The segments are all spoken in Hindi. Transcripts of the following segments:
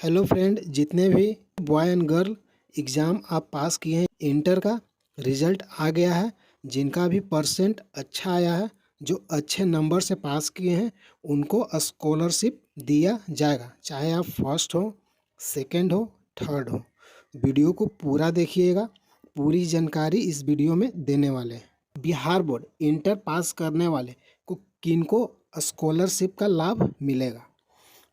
हेलो फ्रेंड, जितने भी बॉय एंड गर्ल एग्ज़ाम आप पास किए हैं, इंटर का रिजल्ट आ गया है। जिनका भी परसेंट अच्छा आया है, जो अच्छे नंबर से पास किए हैं, उनको स्कॉलरशिप दिया जाएगा। चाहे आप फर्स्ट हो, सेकंड हो, थर्ड हो। वीडियो को पूरा देखिएगा, पूरी जानकारी इस वीडियो में देने वाले हैं। बिहार बोर्ड इंटर पास करने वाले को किनको स्कॉलरशिप का लाभ मिलेगा।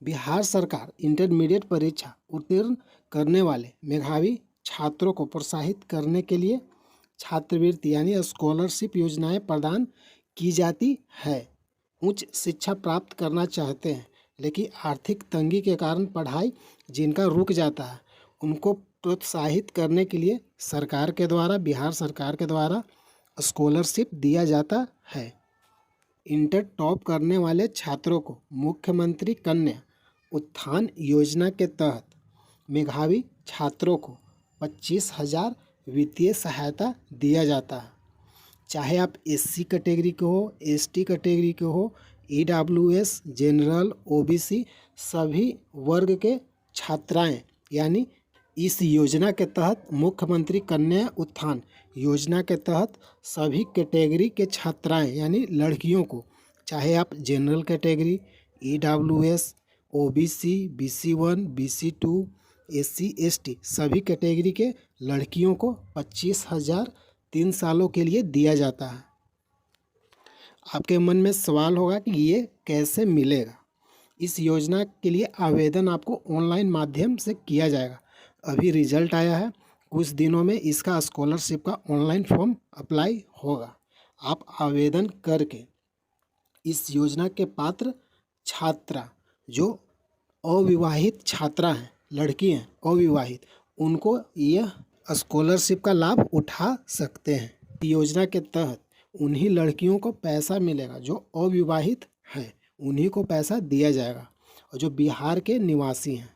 बिहार सरकार इंटरमीडिएट परीक्षा उत्तीर्ण करने वाले मेधावी छात्रों को प्रोत्साहित करने के लिए छात्रवृत्ति यानी स्कॉलरशिप योजनाएं प्रदान की जाती है। उच्च शिक्षा प्राप्त करना चाहते हैं लेकिन आर्थिक तंगी के कारण पढ़ाई जिनका रुक जाता है, उनको प्रोत्साहित करने के लिए सरकार के द्वारा, बिहार सरकार के द्वारा स्कॉलरशिप दिया जाता है। इंटर टॉप करने वाले छात्रों को मुख्यमंत्री कन्या उत्थान योजना के तहत मेधावी छात्रों को 25,000 वित्तीय सहायता दिया जाता है। चाहे आप एससी कैटेगरी के हो, एसटी कैटेगरी के हो, ईडब्ल्यूएस, जनरल, ओबीसी, सभी वर्ग के छात्राएं यानी इस योजना के तहत, मुख्यमंत्री कन्या उत्थान योजना के तहत सभी कैटेगरी के छात्राएं यानी लड़कियों को, चाहे आप general category, EWS, OBC, BC1, BC2, SC ST सभी कैटेगरी के लड़कियों को 25,000 3 सालों के लिए दिया जाता है। आपके मन में सवाल होगा कि ये कैसे मिलेगा। इस योजना के लिए आवेदन आपको ऑनलाइन माध्यम से किया जाएगा। अभी रिजल्ट आया है, कुछ दिनों में इसका स्कॉलरशिप का ऑनलाइन फॉर्म अप्लाई होगा। आप आवेदन करके इस योजना के पात्र छात्रा जो अविवाहित छात्रा हैं, लड़की हैं अविवाहित, उनको यह स्कॉलरशिप का लाभ उठा सकते हैं। योजना के तहत उन्हीं लड़कियों को पैसा मिलेगा जो अविवाहित हैं, उन्हीं को पैसा दिया जाएगा और जो बिहार के निवासी हैं।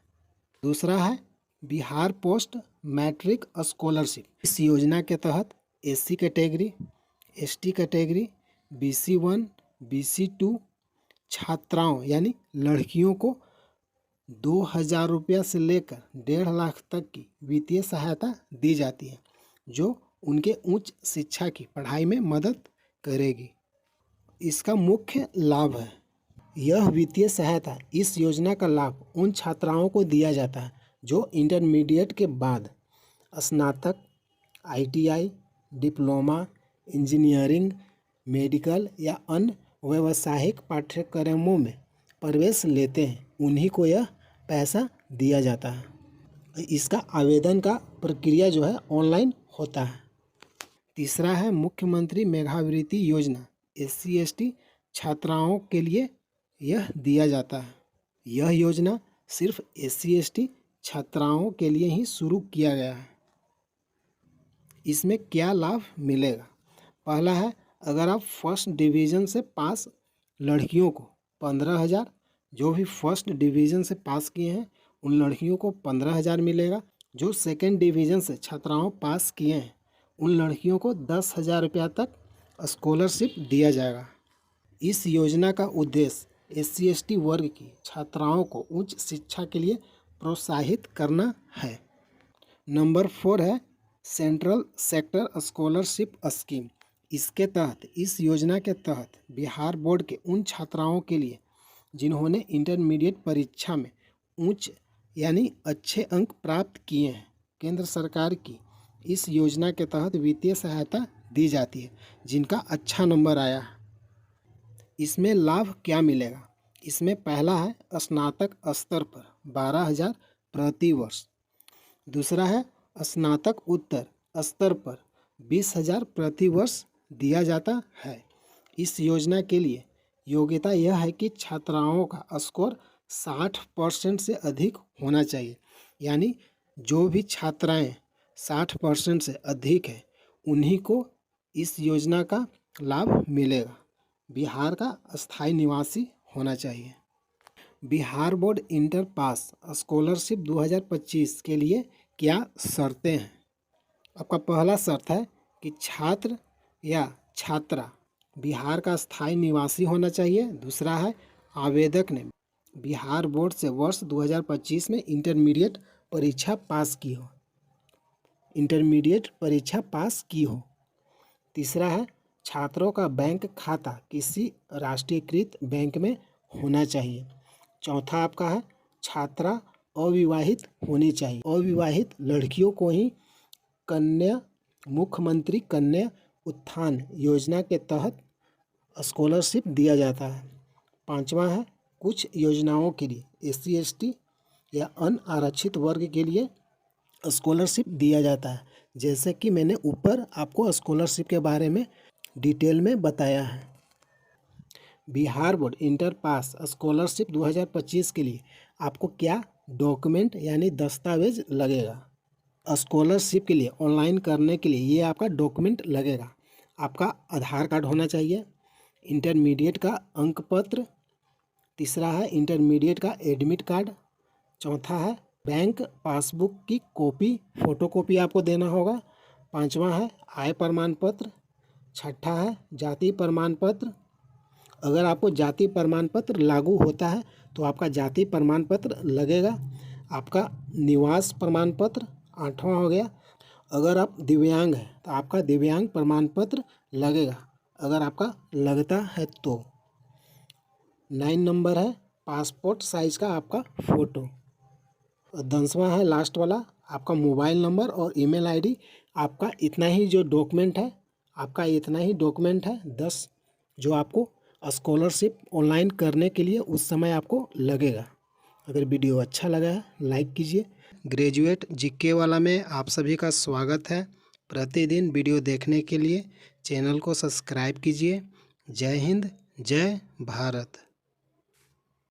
दूसरा है बिहार पोस्ट मैट्रिक स्कॉलरशिप। इस योजना के तहत SC category, ST category, BC1, BC2 छात्राओं यानी लड़कियों को 2,000 रुपया से लेकर 1.5 लाख तक की वित्तीय सहायता दी जाती है, जो उनके उच्च शिक्षा की पढ़ाई में मदद करेगी। इसका मुख्य लाभ है, यह वित्तीय सहायता, इस योजना का लाभ उन छात्राओं को दिया जाता है जो इंटरमीडिएट के बाद स्नातक, ITI, डिप्लोमा, इंजीनियरिंग, मेडिकल या अन्य व्यावसायिक पाठ्यक्रमों में प्रवेश लेते हैं, उन्हीं को यह पैसा दिया जाता है। इसका आवेदन का प्रक्रिया जो है ऑनलाइन होता है। तीसरा है मुख्यमंत्री मेधावृत्ति योजना। SC ST छात्राओं के लिए यह दिया जाता है। यह योजना सिर्फ SC ST छात्राओं के लिए ही शुरू किया गया है। इसमें क्या लाभ मिलेगा? पहला है, अगर आप फर्स्ट डिवीज़न से पास लड़कियों को 15,000, जो भी फर्स्ट डिवीज़न से पास किए हैं उन लड़कियों को 15,000 मिलेगा। जो सेकंड डिवीज़न से छात्राओं पास किए हैं उन लड़कियों को 10,000 रुपया तक स्कॉलरशिप दिया जाएगा। इस योजना का उद्देश्य SC ST वर्ग की छात्राओं को उच्च शिक्षा के लिए प्रोत्साहित करना है। नंबर 4 है सेंट्रल सेक्टर स्कॉलरशिप स्कीम। इसके तहत, इस योजना के तहत बिहार बोर्ड के उन छात्राओं के लिए जिन्होंने इंटरमीडिएट परीक्षा में उच्च यानी अच्छे अंक प्राप्त किए हैं, केंद्र सरकार की इस योजना के तहत वित्तीय सहायता दी जाती है जिनका अच्छा नंबर आया है। इसमें लाभ क्या मिलेगा? इसमें पहला है स्नातक स्तर पर 12,000 प्रति वर्ष। दूसरा है स्नातक उत्तर स्तर पर 20,000 प्रति वर्ष दिया जाता है। इस योजना के लिए योग्यता यह है कि छात्राओं का स्कोर 60% से अधिक होना चाहिए, यानी जो भी छात्राएं 60% से अधिक है उन्हीं को इस योजना का लाभ मिलेगा। बिहार का स्थायी निवासी होना चाहिए। Bihar board inter pass scholarship 2025 के लिए क्या शर्तें हैं? आपका पहला शर्त है कि छात्र या छात्रा बिहार का स्थायी निवासी होना चाहिए। दूसरा है आवेदक ने बिहार बोर्ड से वर्ष 2025 में इंटरमीडिएट परीक्षा पास की हो। इंटरमीडिएट परीक्षा पास की हो। तीसरा है छात्रों का बैंक खाता किसी राष्ट्रीयकृत बैंक में होना चाहिए। चौथा आपका है छात्रा अविवाहित होनी चाहिए। अविवाहित लड़कियों को ही कन्या मुख्यमंत्री कन्या उत्थान योजना के तहत स्कॉलरशिप दिया जाता है। पांचवा है कुछ योजनाओं के लिए SC ST या अन्य आरक्षित वर्ग के लिए स्कॉलरशिप दिया जाता है, जैसे कि मैंने ऊपर आपको स्कॉलरशिप के बारे में डिटेल में बताया है। Bihar board inter pass scholarship 2025 के लिए आपको क्या डॉक्यूमेंट यानी दस्तावेज लगेगा? स्कॉलरशिप के लिए ऑनलाइन करने के लिए ये आपका डॉक्यूमेंट लगेगा। आपका आधार कार्ड होना चाहिए, इंटरमीडिएट का अंक पत्र, तीसरा है इंटरमीडिएट का एडमिट कार्ड, चौथा है बैंक पासबुक की कॉपी फ़ोटोकॉपी आपको देना होगा, पांचवा है आय प्रमाण पत्र, छठा है जाति प्रमाण पत्र। अगर आपको जाति प्रमाण पत्र लागू होता है तो आपका जाति प्रमाण पत्र लगेगा। आपका निवास प्रमाण पत्र आठवां हो गया। अगर आप दिव्यांग हैं तो आपका दिव्यांग प्रमाण पत्र लगेगा, अगर आपका लगता है तो। 9 नंबर है पासपोर्ट साइज का आपका फ़ोटो। 10वां है लास्ट वाला आपका मोबाइल नंबर और ईमेल आईडी। आपका इतना ही जो डॉक्यूमेंट है, आपका इतना ही डॉक्यूमेंट है 10 जो आपको स्कॉलरशिप ऑनलाइन करने के लिए उस समय आपको लगेगा। अगर वीडियो अच्छा लगा है लाइक कीजिए। ग्रेजुएट जीके वाला में आप सभी का स्वागत है। प्रतिदिन वीडियो देखने के लिए चैनल को सब्सक्राइब कीजिए। जय हिंद, जय भारत।